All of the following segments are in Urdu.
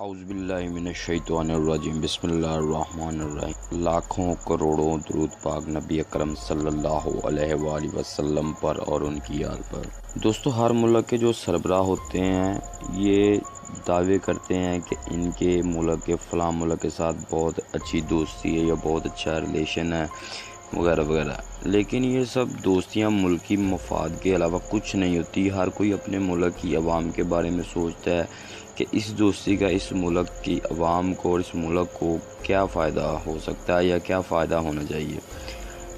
اعوذ باللہ من الشیطان الرجیم بسم اللہ الرحمن الرحیم۔ لاکھوں کروڑوں درود پاک نبی اکرم صلی اللہ علیہ وآلہ وسلم پر اور ان کی یاد پر۔ دوستو، ہر ملک کے جو سربراہ ہوتے ہیں یہ دعوے کرتے ہیں کہ ان کے ملک کے فلاں ملک کے ساتھ بہت اچھی دوستی ہے یا بہت اچھا ریلیشن ہے وغیرہ وغیرہ، لیکن یہ سب دوستیاں ملکی مفاد کے علاوہ کچھ نہیں ہوتی۔ ہر کوئی اپنے ملک کی عوام کے بارے میں سوچتا ہے کہ اس دوستی کا اس ملک کی عوام کو اور اس ملک کو کیا فائدہ ہو سکتا ہے یا کیا فائدہ ہونا چاہیے،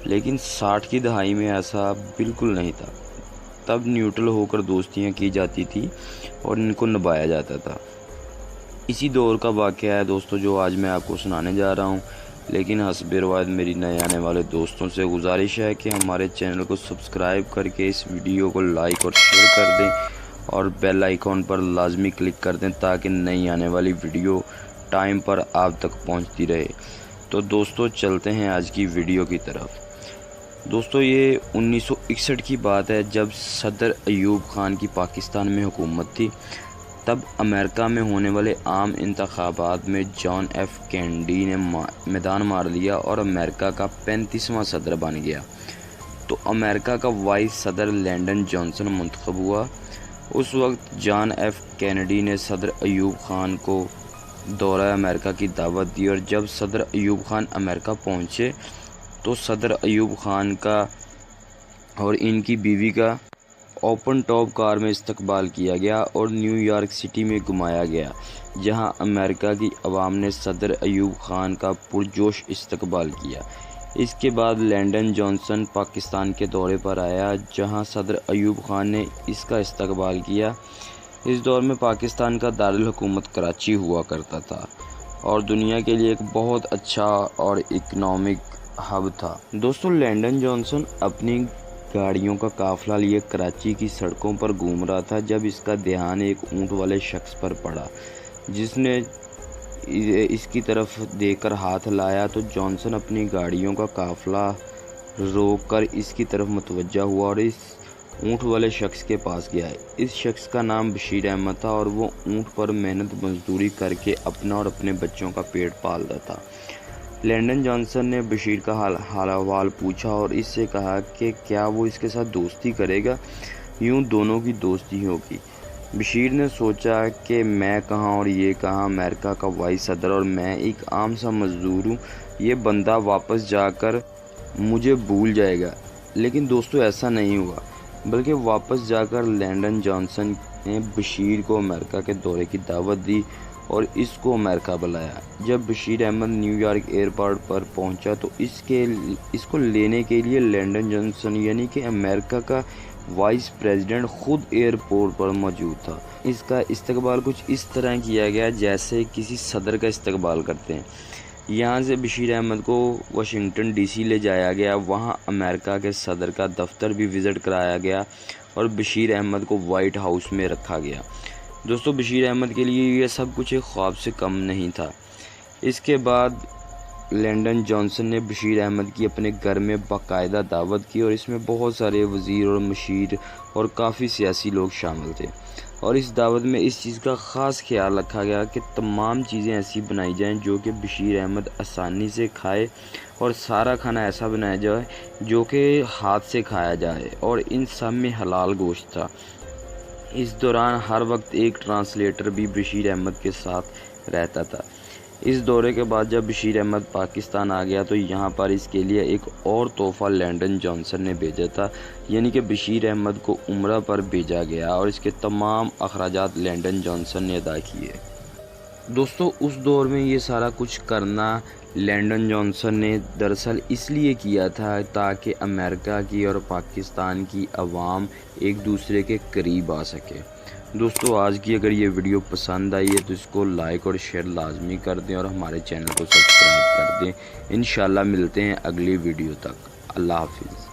لیکن 60 کی دہائی میں ایسا بالکل نہیں تھا۔ تب نیوٹرل ہو کر دوستیاں کی جاتی تھی اور ان کو نبھایا جاتا تھا۔ اسی دور کا واقعہ ہے دوستو جو آج میں آپ کو سنانے جا رہا ہوں، لیکن حسب روایت میری نئے آنے والے دوستوں سے گزارش ہے کہ ہمارے چینل کو سبسکرائب کر کے اس ویڈیو کو لائک اور شیئر کر دیں اور بیل آئیکن پر لازمی کلک کر دیں تاکہ نئی آنے والی ویڈیو ٹائم پر آپ تک پہنچتی رہے۔ تو دوستو چلتے ہیں آج کی ویڈیو کی طرف۔ دوستو یہ 1961 کی بات ہے جب صدر ایوب خان کی پاکستان میں حکومت تھی۔ تب امریکہ میں ہونے والے عام انتخابات میں جان ایف کینیڈی نے میدان مار لیا اور امریکہ کا 35واں صدر بن گیا۔ تو امریکہ کا وائس صدر لینڈن جانسن منتخب ہوا۔ اس وقت جان ایف کینیڈی نے صدر ایوب خان کو دورہ امریکہ کی دعوت دی، اور جب صدر ایوب خان امریکہ پہنچے تو صدر ایوب خان کا اور ان کی بیوی کا اوپن ٹاپ کار میں استقبال کیا گیا اور نیو یارک سٹی میں گھمایا گیا، جہاں امریکہ کی عوام نے صدر ایوب خان کا پرجوش استقبال کیا۔ اس کے بعد لینڈن جانسن پاکستان کے دورے پر آیا، جہاں صدر ایوب خان نے اس کا استقبال کیا۔ اس دور میں پاکستان کا دارالحکومت کراچی ہوا کرتا تھا اور دنیا کے لیے ایک بہت اچھا اور اکنامک ہب تھا۔ دوستو لینڈن جانسن اپنی گاڑیوں کا قافلہ لیے کراچی کی سڑکوں پر گھوم رہا تھا جب اس کا دھیان ایک اونٹ والے شخص پر پڑا، جس نے اس کی طرف دیکھ کر ہاتھ لایا تو جانسن اپنی گاڑیوں کا قافلہ روک کر اس کی طرف متوجہ ہوا اور اس اونٹ والے شخص کے پاس گیا۔ اس شخص کا نام بشیر احمد تھا اور وہ اونٹ پر محنت مزدوری کر کے اپنا اور اپنے بچوں کا پیٹ پالتا تھا۔ لینڈن جانسن نے بشیر کا حال احوال پوچھا اور اس سے کہا کہ کیا وہ اس کے ساتھ دوستی کرے گا، یوں دونوں کی دوستی ہوگی۔ بشیر نے سوچا کہ میں کہاں اور یہ کہاں، امریکہ کا وائس صدر اور میں ایک عام سا مزدور ہوں، یہ بندہ واپس جا کر مجھے بھول جائے گا۔ لیکن دوستو ایسا نہیں ہوا، بلکہ واپس جا کر لینڈن جانسن نے بشیر کو امریکہ کے دورے کی دعوت دی اور اس کو امریکہ بلایا۔ جب Bashir Ahmad New York airport پر پہنچا تو اس کو لینے کے لیے لینڈن جانسن یعنی کہ امریکہ کا وائس پریزیڈنٹ خود ایئرپورٹ پر موجود تھا۔ اس کا استقبال کچھ اس طرح کیا گیا جیسے کسی صدر کا استقبال کرتے ہیں۔ یہاں سے بشیر احمد کو واشنگٹن ڈی سی لے جایا گیا، وہاں امریکہ کے صدر کا دفتر بھی وزٹ کرایا گیا اور بشیر احمد کو وائٹ ہاؤس میں رکھا گیا۔ دوستو بشیر احمد کے لیے یہ سب کچھ ایک خواب سے کم نہیں تھا۔ اس کے بعد لینڈن جانسن نے بشیر احمد کی اپنے گھر میں باقاعدہ دعوت کی اور اس میں بہت سارے وزیر اور مشیر اور کافی سیاسی لوگ شامل تھے، اور اس دعوت میں اس چیز کا خاص خیال رکھا گیا کہ تمام چیزیں ایسی بنائی جائیں جو کہ بشیر احمد آسانی سے کھائے، اور سارا کھانا ایسا بنایا جائے جو کہ ہاتھ سے کھایا جائے، اور ان سب میں حلال گوشت تھا۔ اس دوران ہر وقت ایک ٹرانسلیٹر بھی بشیر احمد کے ساتھ رہتا تھا۔ اس دورے کے بعد جب بشیر احمد پاکستان آ گیا تو یہاں پر اس کے لیے ایک اور تحفہ لینڈن جانسن نے بھیجا تھا، یعنی کہ بشیر احمد کو عمرہ پر بھیجا گیا اور اس کے تمام اخراجات لینڈن جانسن نے ادا کیے۔ دوستو اس دور میں یہ سارا کچھ کرنا لینڈن جانسن نے دراصل اس لیے کیا تھا تاکہ امریکہ کی اور پاکستان کی عوام ایک دوسرے کے قریب آ سکے۔ دوستو آج کی اگر یہ ویڈیو پسند آئی ہے تو اس کو لائک اور شیئر لازمی کر دیں اور ہمارے چینل کو سبسکرائب کر دیں۔ انشاءاللہ ملتے ہیں اگلی ویڈیو تک۔ اللہ حافظ۔